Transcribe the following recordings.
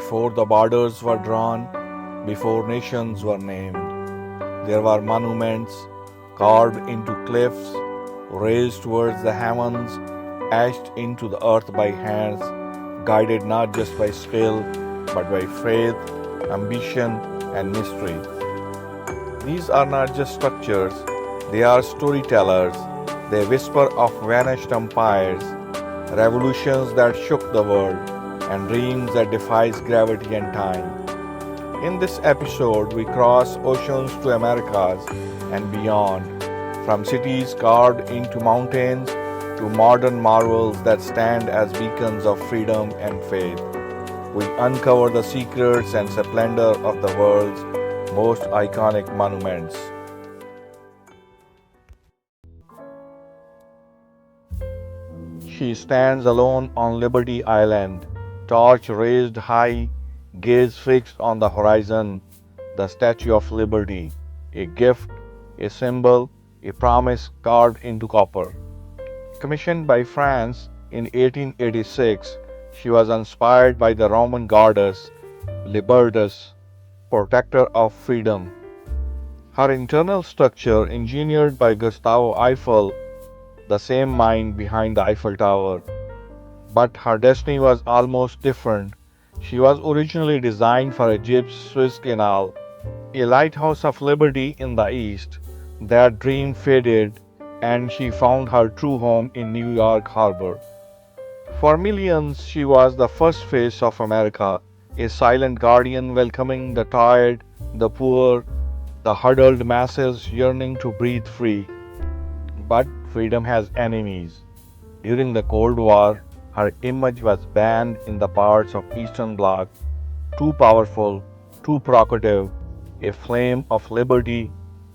Before the borders were drawn, before nations were named, there were monuments carved into cliffs, raised towards the heavens, etched into the earth by hands, guided not just by skill, but by faith, ambition, and mystery. These are not just structures, they are storytellers. They whisper of vanished empires, revolutions that shook the world, and dreams that defies gravity and time. In this episode, we cross oceans to Americas and beyond, from cities carved into mountains to modern marvels that stand as beacons of freedom and faith. We uncover the secrets and splendor of the world's most iconic monuments. She stands alone on Liberty Island, torch raised high, gaze fixed on the horizon, the Statue of Liberty, a gift, a symbol, a promise carved into copper. Commissioned by France in 1886, she was inspired by the Roman goddess Libertas, protector of freedom. Her internal structure, engineered by Gustave Eiffel, the same mind behind the Eiffel Tower. But her destiny was almost different. She was originally designed for Egypt's Suez Canal, a lighthouse of liberty in the east. That dream faded, and she found her true home in New York Harbor. For millions, she was the first face of America, a silent guardian welcoming the tired, the poor, the huddled masses yearning to breathe free. But freedom has enemies. During the Cold War, her image was banned in the parts of Eastern Bloc, too powerful, too provocative, a flame of liberty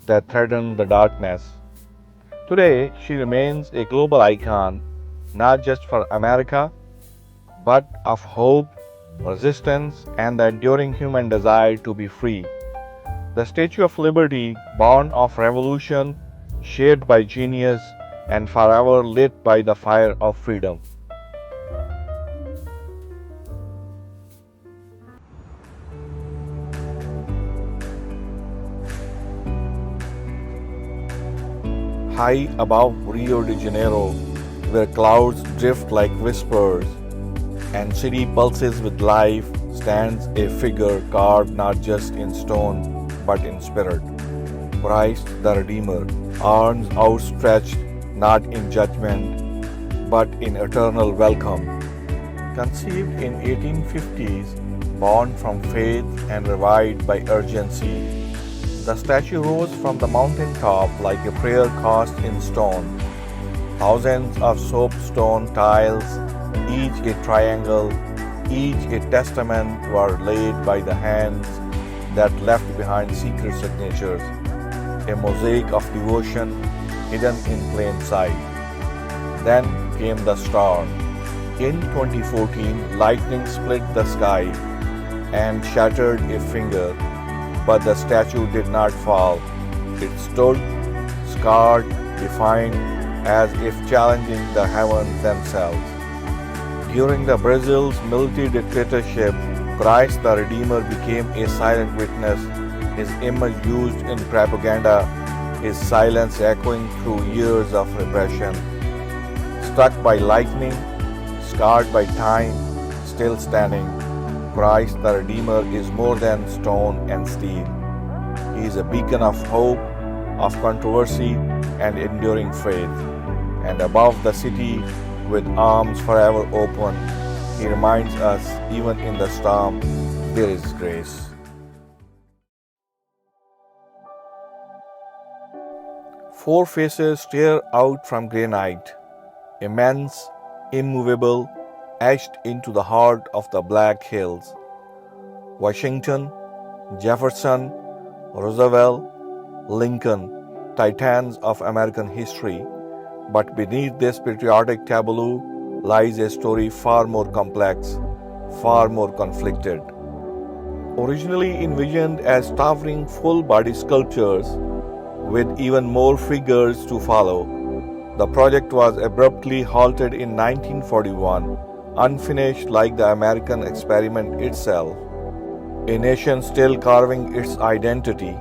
that threatened the darkness. Today, she remains a global icon, not just for America, but of hope, resistance, and the enduring human desire to be free. The Statue of Liberty, born of revolution, shaped by genius, and forever lit by the fire of freedom. High above Rio de Janeiro, where clouds drift like whispers and city pulses with life, stands a figure carved not just in stone but in spirit. Christ the Redeemer, arms outstretched not in judgment but in eternal welcome. Conceived in 1850s, born from faith and revived by urgency, the statue rose from the mountaintop like a prayer cast in stone. Thousands of soapstone tiles, each a triangle, each a testament, were laid by the hands that left behind secret signatures, a mosaic of devotion hidden in plain sight. Then came the star. In 2014, lightning split the sky and shattered a finger, but the statue did not fall. It stood, scarred, defiant, as if challenging the heavens themselves. During the Brazil's military dictatorship, Christ the Redeemer became a silent witness, his image used in propaganda, his silence echoing through years of repression. Struck by lightning, scarred by time, still standing, Christ the Redeemer is more than stone and steel. He is a beacon of hope, of controversy, and enduring faith. And above the city, with arms forever open, he reminds us, even in the storm, there is grace. Four faces stare out from granite, immense, immovable, etched into the heart of the Black Hills. Washington, Jefferson, Roosevelt, Lincoln, titans of American history. But beneath this patriotic tableau lies a story far more complex, far more conflicted. Originally envisioned as towering full-body sculptures with even more figures to follow, the project was abruptly halted in 1941 unfinished like the American experiment itself, a nation still carving its identity.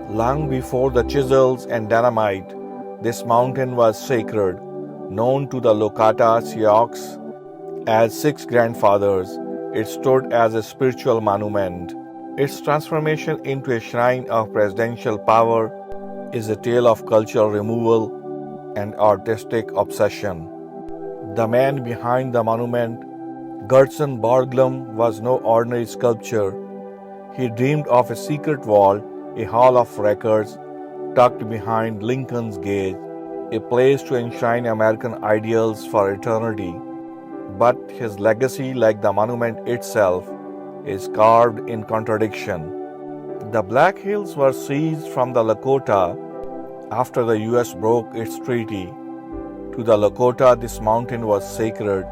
Long before the chisels and dynamite, this mountain was sacred, known to the Lokata Sioux as six grandfathers. It stood as a spiritual monument. Its transformation into a shrine of presidential power is a tale of cultural removal and artistic obsession. The man behind the monument, Gertsen Borglum, was no ordinary sculptor. He dreamed of a secret vault, a hall of records tucked behind Lincoln's Gate, a place to enshrine American ideals for eternity. But his legacy, like the monument itself, is carved in contradiction. The Black Hills were seized from the Lakota after the US broke its treaty. To the Lakota, this mountain was sacred.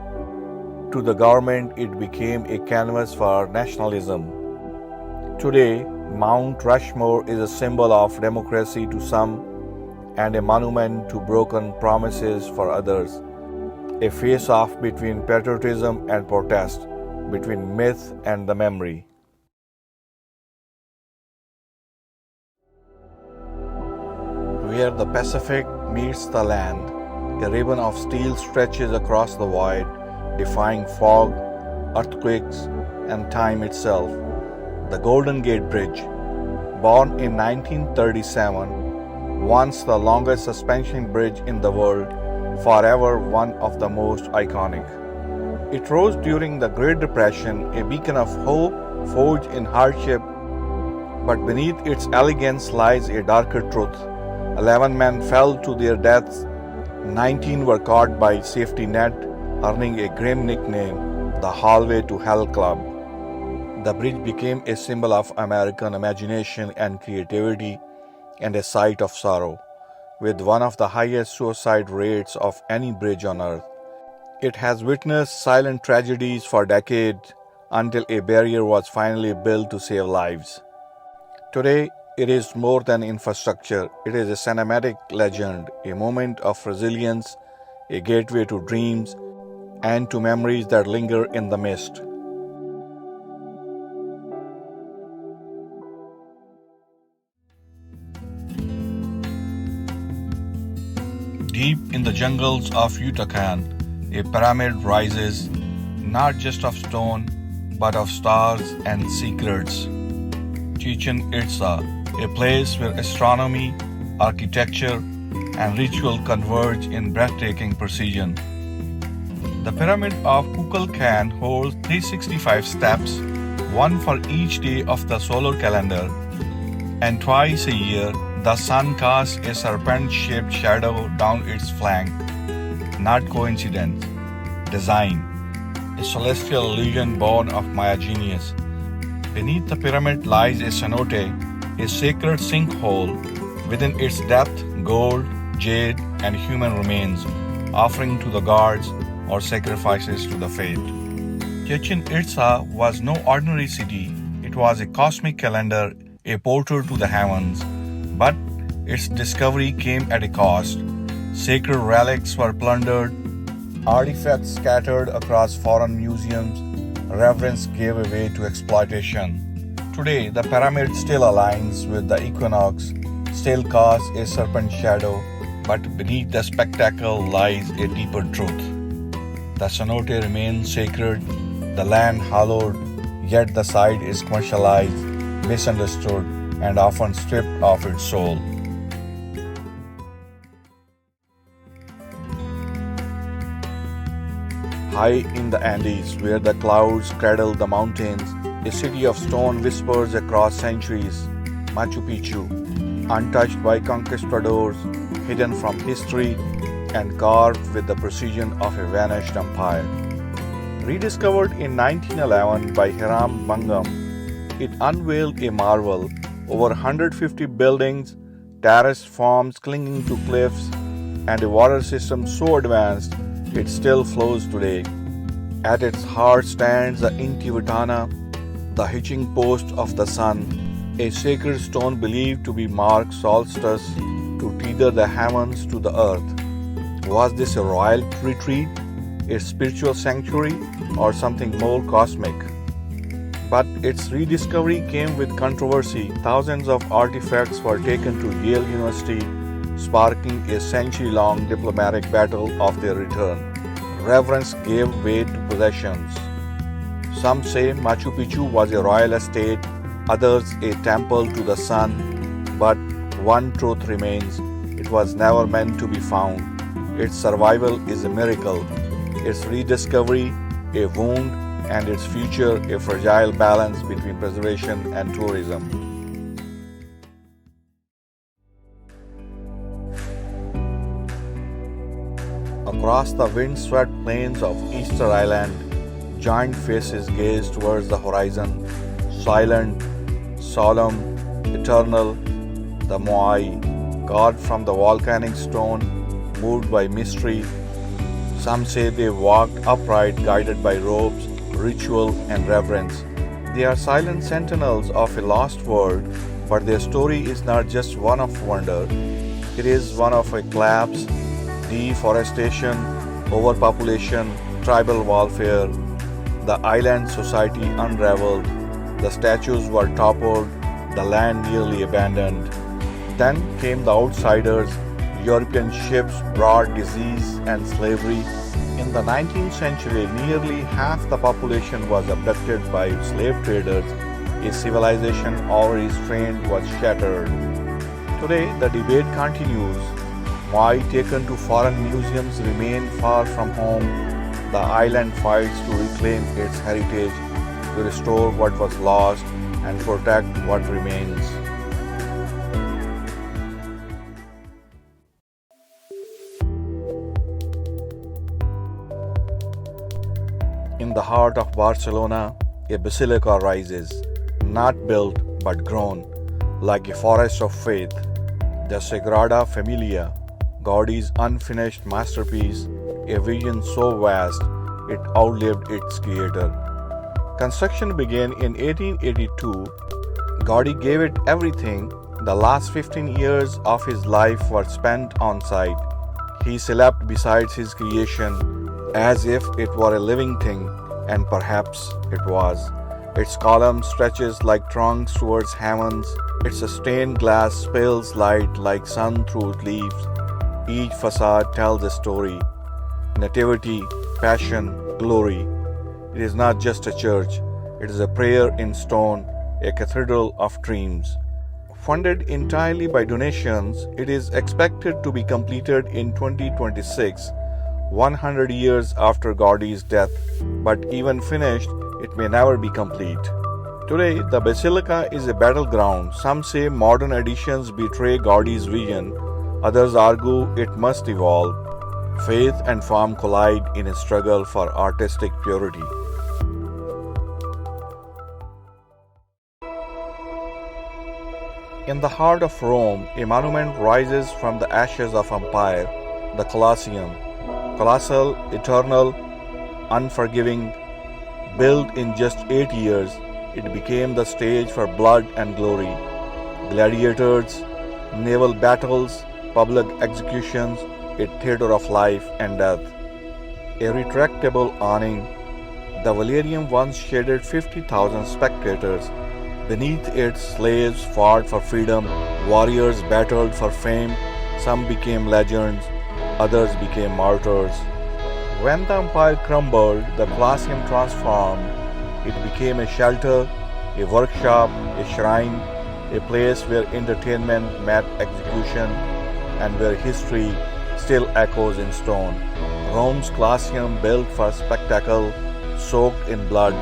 To the government, it became a canvas for nationalism. Today, Mount Rushmore is a symbol of democracy to some and a monument to broken promises for others. A face-off between patriotism and protest, between myth and the memory. Where the Pacific meets the land, a ribbon of steel stretches across the void, defying fog, earthquakes, and time itself. The Golden Gate Bridge, born in 1937, once the longest suspension bridge in the world, forever one of the most iconic. It rose during the Great Depression, a beacon of hope forged in hardship, but beneath its elegance lies a darker truth. 11 men fell to their deaths, 19 were caught by safety net, earning a grim nickname, the Hallway to Hell Club. The bridge became a symbol of American imagination and creativity and a sight of sorrow, with one of the highest suicide rates of any bridge on earth. It has witnessed silent tragedies for decades until a barrier was finally built to save lives. Today, it is more than infrastructure. It is a cinematic legend, a moment of resilience, a gateway to dreams and to memories that linger in the mist. Deep in the jungles of Yucatan, a pyramid rises, not just of stone, but of stars and secrets. Chichen Itza, a place where astronomy, architecture, and ritual converge in breathtaking precision. The pyramid of Kukulkan holds 365 steps, one for each day of the solar calendar, and twice a year the sun casts a serpent-shaped shadow down its flank. Not coincidence. Design. A celestial illusion born of Maya genius. Beneath the pyramid lies a cenote, a sacred sinkhole. Within its depth, gold, jade, and human remains, offering to the gods or sacrifices to the faith. Chichen Itza was no ordinary city. It was a cosmic calendar, a portal to the heavens. But its discovery came at a cost. Sacred relics were plundered, artifacts scattered across foreign museums, reverence gave way to exploitation. Today, the pyramid still aligns with the equinox, still casts a serpent shadow, but beneath the spectacle lies a deeper truth. The cenote remains sacred, the land hallowed, yet the site is commercialized, misunderstood, and often stripped of its soul. High in the Andes, where the clouds cradle the mountains, a city of stone whispers across centuries. Machu Picchu, untouched by conquistadors, hidden from history, and carved with the precision of a vanished empire. Rediscovered in 1911 by Hiram Bangam, it unveiled a marvel. Over 150 buildings, terraced forms clinging to cliffs, and a water system so advanced it still flows today. At its heart stands the Intihuatana, the hitching post of the sun, a sacred stone believed to be marked solstice to tether the heavens to the earth. Was this a royal retreat, a spiritual sanctuary, or something more cosmic. But its rediscovery came with controversy. Thousands of artifacts were taken to Yale University, sparking a century-long diplomatic battle of their return. Reverence gave way to possessions. Some say Machu Picchu was a royal estate, others a temple to the sun, but one truth remains: it was never meant to be found. Its survival is a miracle, its rediscovery a wound, and its future a fragile balance between preservation and tourism. Across the wind-swept plains of Easter Island, giant faces gaze towards the horizon, silent, solemn, eternal. The Moai, carved from the volcanic stone, moved by mystery. Some say they walked upright, guided by ropes, ritual, and reverence. They are silent sentinels of a lost world, but their story is not just one of wonder. It is one of a collapse, deforestation, overpopulation, tribal warfare. The island society unraveled, the statues were toppled, the land nearly abandoned. Then came the outsiders. European ships brought disease and slavery. In the 19th century, nearly half the population was abducted by slave traders. A civilization already strained was shattered. Today, the debate continues. Moai taken to foreign museums remain far from home. The island fights to reclaim its heritage, to restore what was lost, and protect what remains. In the heart of Barcelona, a basilica rises, not built but grown, like a forest of faith. The Sagrada Familia, Gaudi's unfinished masterpiece, a vision so vast it outlived its creator. Construction began in 1882. Gaudi gave it everything. The last 15 years of his life were spent on site. He slept beside his creation as if it were a living thing, and perhaps it was. Its column stretches like trunks towards heavens. Its stained glass spills light like sun through leaves. Each facade tells a story: nativity, passion, glory. It is not just a church, it is a prayer in stone, a cathedral of dreams. Funded entirely by donations, it is expected to be completed in 2026, 100 years after Gaudi's death, but even finished, it may never be complete. Today, the basilica is a battleground. Some say modern additions betray Gaudi's vision, others argue it must evolve. Faith and form collide in a struggle for artistic purity. In the heart of Rome, a monument rises from the ashes of empire, the Colosseum. Colossal, eternal, unforgiving, built in just 8 years, it became the stage for blood and glory. Gladiators, naval battles, public executions, a theater of life and death. A retractable awning. The Valerium once shaded 50,000 spectators. Beneath it, slaves fought for freedom, warriors battled for fame. Some became legends, others became martyrs. When the empire crumbled, the Colosseum transformed. It became a shelter, a workshop, a shrine, a place where entertainment met execution, and where history still echoes in stone. Rome's Colosseum, built for spectacle, soaked in blood,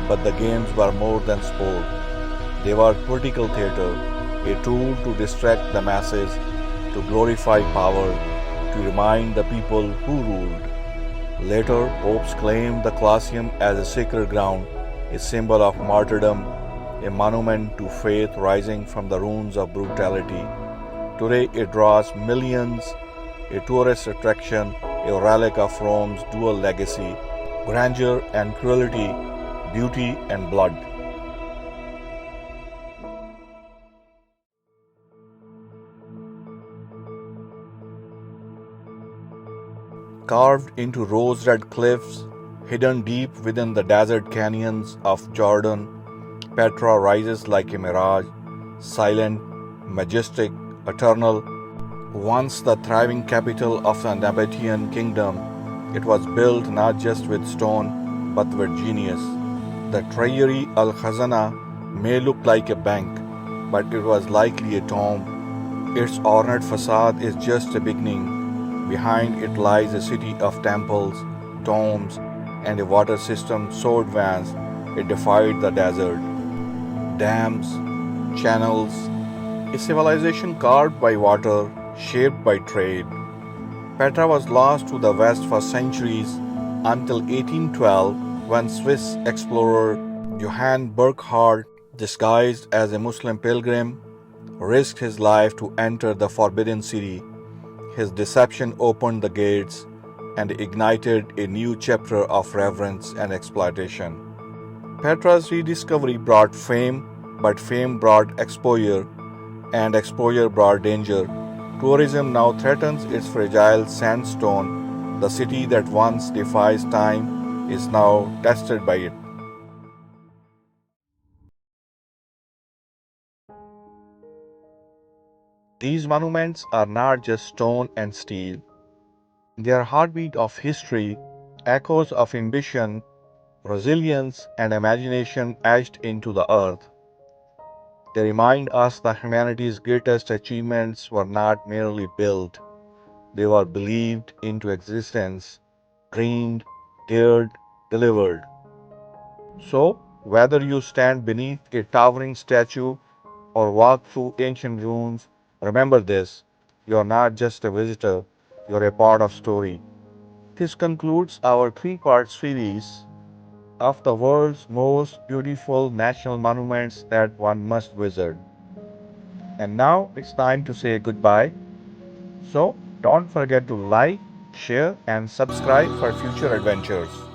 but the games were more than sport. They were political theater, a tool to distract the masses, to glorify power, to remind the people who ruled. Later, popes claimed the Colosseum as a sacred ground, a symbol of martyrdom, a monument to faith rising from the ruins of brutality. Today, it draws millions, a tourist attraction, a relic of Rome's dual legacy: grandeur and cruelty, beauty and blood. Carved into rose-red cliffs, hidden deep within the desert canyons of Jordan, Petra rises like a mirage, silent, majestic, eternal. Once the thriving capital of the Nabatean kingdom, it was built not just with stone but with genius. The Treasury al Khazana may look like a bank, but it was likely a tomb. Its ornate facade is just a beginning. Behind it lies a city of temples, tombs, and a water system so advanced it defied the desert. Dams, channels, a civilization carved by water, shaped by trade. Petra was lost to the west for centuries until 1812 when Swiss explorer Johann Burckhardt, disguised as a Muslim pilgrim, risked his life to enter the forbidden city. His deception opened the gates and ignited a new chapter of reverence and exploitation. Petra's rediscovery brought fame, but fame brought exposure, and exposure brought danger. Tourism now threatens its fragile sandstone. The city that once defies time is now tested by it. These monuments are not just stone and steel. They are heartbeat of history, echoes of ambition, resilience, and imagination etched into the earth. They remind us that humanity's greatest achievements were not merely built, they were believed into existence, dreamed, dared, delivered. So, whether you stand beneath a towering statue or walk through ancient ruins, remember this: you are not just a visitor, you are a part of story. This concludes our three-part series of the world's most beautiful national monuments that one must visit. And now it's time to say goodbye. So don't forget to like, share, and subscribe for future adventures.